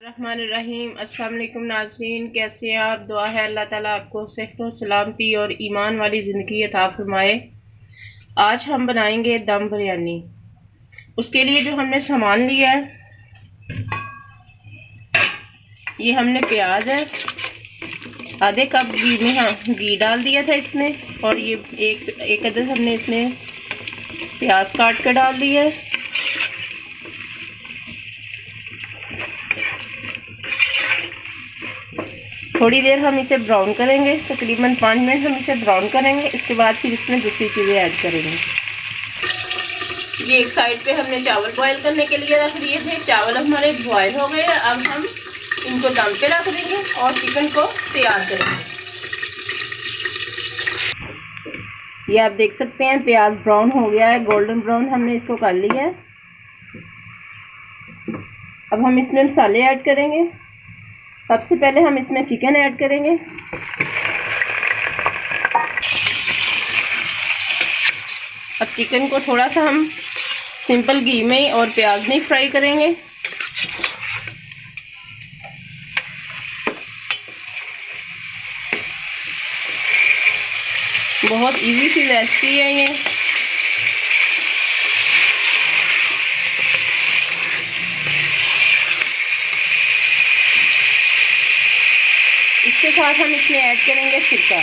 रहमानिर्रहीम। अस्सलाम वालेकुम नाज़रीन, कैसे हैं आप? दुआ है अल्लाह ताला आपको सेहत व सलामती और ईमान वाली ज़िंदगी अता फरमाए। आज हम बनाएंगे दम बिरयानी। उसके लिए जो हमने सामान लिया है, ये हमने प्याज है, आधे कप घी में घी डाल दिया था इसमें, और ये एक अदद हमने इसमें प्याज काट कर डाल दिया है। थोड़ी देर हम इसे ब्राउन करेंगे, तकरीबन 5 मिनट हम इसे ब्राउन करेंगे। इसके बाद फिर इसमें दूसरी चीज़ें ऐड करेंगे। ये एक साइड पे हमने चावल बॉईल करने के लिए रख दिए थे। चावल हमारे बॉईल हो गए। अब हम इनको दम पे रख देंगे और चिकन को तैयार करेंगे। ये आप देख सकते हैं प्याज ब्राउन हो गया है, गोल्डन ब्राउन हमने इसको कर लिया है। अब हम इसमें मसाले ऐड करेंगे। सबसे पहले हम इसमें चिकन ऐड करेंगे। अब चिकन को थोड़ा सा हम सिंपल घी में और प्याज में फ्राई करेंगे। बहुत इजी सी रेसिपी है ये। इसके साथ हम इसमें ऐड करेंगे सिरका।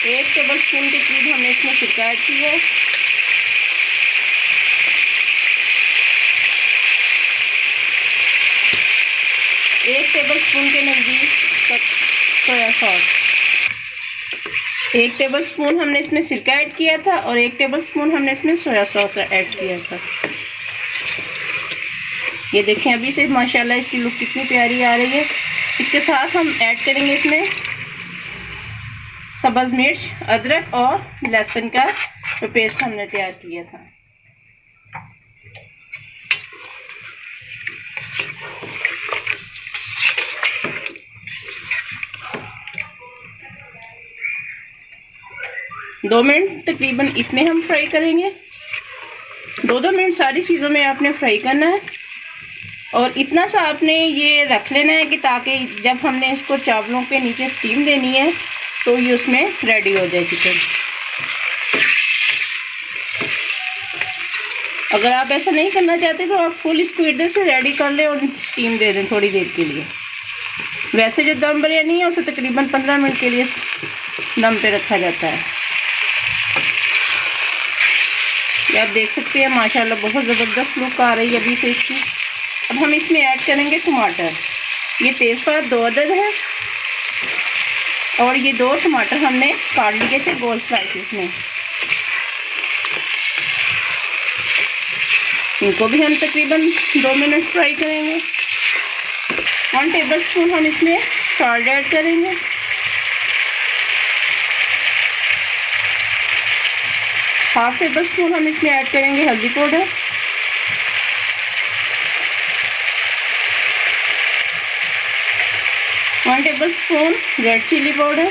1 टेबल स्पून के करीब हमने इसमें सिरका ऐड किया है। एक टेबल स्पून के नज़दीक सोया सॉस। 1 टेबल स्पून हमने इसमें सिरका ऐड किया था और 1 टेबल स्पून हमने इसमें सोया सॉस ऐड किया था। ये देखें अभी से माशाल्लाह इसकी लुक कितनी प्यारी आ रही है। इसके साथ हम ऐड करेंगे इसमें सब्ज़ मिर्च, अदरक और लहसुन का जो पेस्ट हमने तैयार किया था। दो मिनट तकरीबन इसमें हम फ्राई करेंगे। 2-2 मिनट सारी चीज़ों में आपने फ्राई करना है। और इतना सा आपने ये रख लेना है कि ताकि जब हमने इसको चावलों के नीचे स्टीम देनी है तो ये उसमें रेडी हो जाए चिकन। अगर आप ऐसा नहीं करना चाहते तो आप फुल इसको इधर से रेडी कर लें और स्टीम दे दें थोड़ी देर के लिए। वैसे जो दम बिरयानी है उसे तकरीबन 15 मिनट के लिए दम पे रखा जाता है। ये आप देख सकते हैं माशाल्लाह बहुत ज़बरदस्त लुक आ रही है अभी से इसकी। अब हम इसमें ऐड करेंगे टमाटर। ये तेज़पात 2 अदद है और ये 2 टमाटर हमने काट लिए थे गोल स्लाइसेस में। इनको भी हम तकरीबन 2 मिनट फ्राई करेंगे। 1 टेबल स्पून हम इसमें सॉल्ट ऐड करेंगे। हाफ टेबल स्पून हम इसमें ऐड करेंगे हल्दी powder. 1 tablespoon red chilli powder.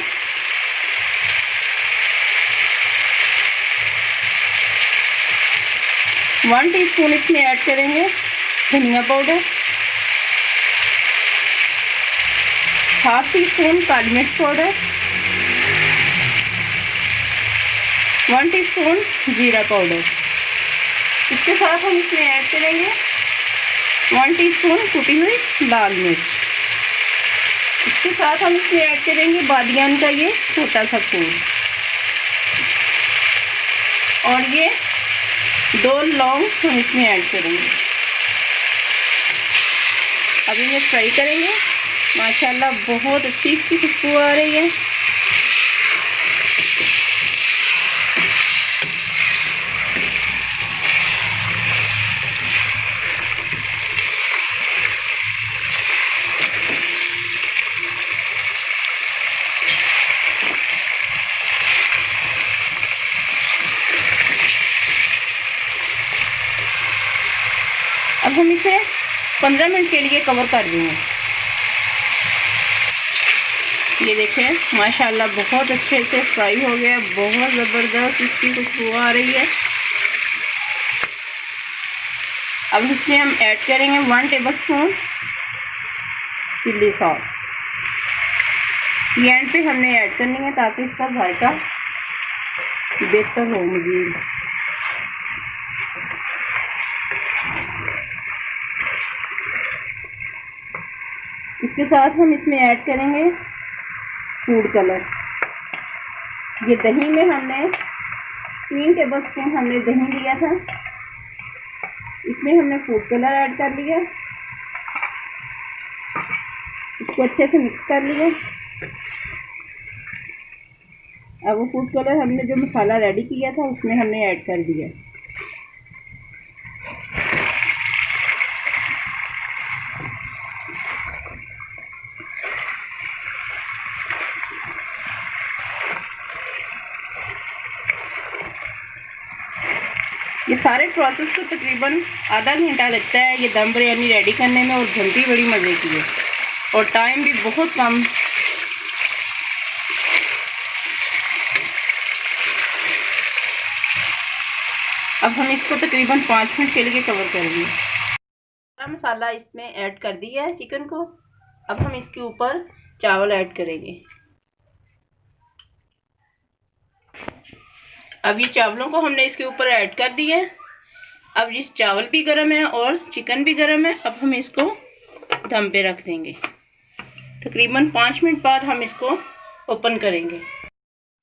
1 teaspoon इसमें ऐड करेंगे धनिया पाउडर। हाफ टी स्पून काली मिर्च पाउडर। 1 टीस्पून जीरा पाउडर। इसके साथ हम इसमें ऐड करेंगे 1 टीस्पून कुटी हुई लाल मिर्च। इसके साथ हम इसमें ऐड करेंगे बादियान का ये छोटा सा फूल, और ये 2 लौंग हम इसमें ऐड करेंगे। अभी ये फ्राई करेंगे। माशाल्लाह बहुत अच्छी इसकी खुशबू आ रही है। अब हम इसे 15 मिनट के लिए कवर कर देंगे। ये देखें माशाल्लाह बहुत अच्छे से फ्राई हो गया। बहुत ज़बरदस्त इसकी खुशबू आ रही है। अब इसमें हम ऐड करेंगे 1 टेबलस्पून चिल्ली सॉस। ये एंड पे हमने ऐड करनी है ताकि इसका जायका बेहतर हो मज़ीद। इसके साथ हम इसमें ऐड करेंगे फूड कलर। ये दही में हमने 3 टेबलस्पून हमने दही लिया था, इसमें हमने फूड कलर ऐड कर लिया, इसको अच्छे से मिक्स कर लिया। अब वो फूड कलर हमने जो मसाला रेडी किया था उसमें हमने ऐड कर दिया। ये सारे प्रोसेस को तकरीबन आधा घंटा लगता है ये दम बिरयानी रेडी करने में, और बनती बड़ी मज़े की है और टाइम भी बहुत कम। अब हम इसको तकरीबन 5 मिनट के लिए कवर करेंगे। सारा मसाला इसमें ऐड कर दिया है चिकन को। अब हम इसके ऊपर चावल ऐड करेंगे। अब ये चावलों को हमने इसके ऊपर ऐड कर दिया है। अब ये चावल भी गर्म है और चिकन भी गर्म है। अब हम इसको दम पे रख देंगे। तकरीबन 5 मिनट बाद हम इसको ओपन करेंगे।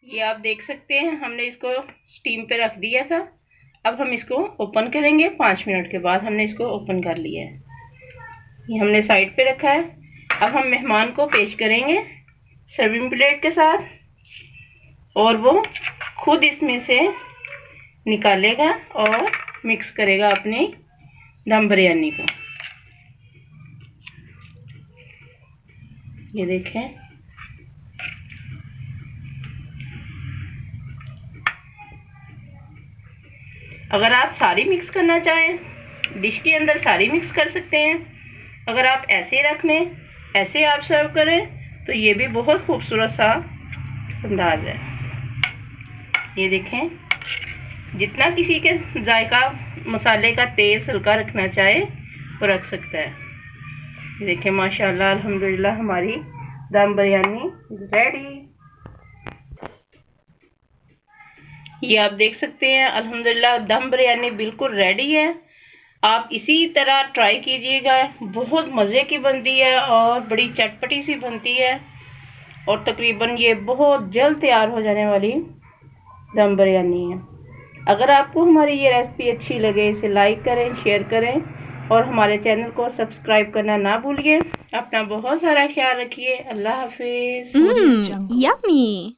ये आप देख सकते हैं हमने इसको स्टीम पे रख दिया था। अब हम इसको ओपन करेंगे। 5 मिनट के बाद हमने इसको ओपन कर लिया है। ये हमने साइड पे रखा है। अब हम मेहमान को पेश करेंगे सर्विंग प्लेट के साथ, और वो खुद इसमें से निकालेगा और मिक्स करेगा अपनी दम बिरयानी को। ये देखें, अगर आप सारी मिक्स करना चाहें डिश के अंदर सारी मिक्स कर सकते हैं। अगर आप ऐसे रख लें, ऐसे आप सर्व करें तो ये भी बहुत खूबसूरत सा अंदाज है। ये देखें, जितना किसी के जायका मसाले का तेज़ हल्का रखना चाहे वो रख सकता है। ये देखें, माशाल्लाह अल्हम्दुलिल्लाह हमारी दम बिरयानी रेडी। ये आप देख सकते हैं अल्हम्दुलिल्लाह दम बिरयानी बिल्कुल रेडी है। आप इसी तरह ट्राई कीजिएगा, बहुत मज़े की बनती है और बड़ी चटपटी सी बनती है, और तकरीबन ये बहुत जल्द तैयार हो जाने वाली दम बिरयानी है। अगर आपको हमारी ये रेसिपी अच्छी लगे इसे लाइक करें, शेयर करें और हमारे चैनल को सब्सक्राइब करना ना भूलिए। अपना बहुत सारा ख्याल रखिए। अल्लाह हाफिज़। यम्मी।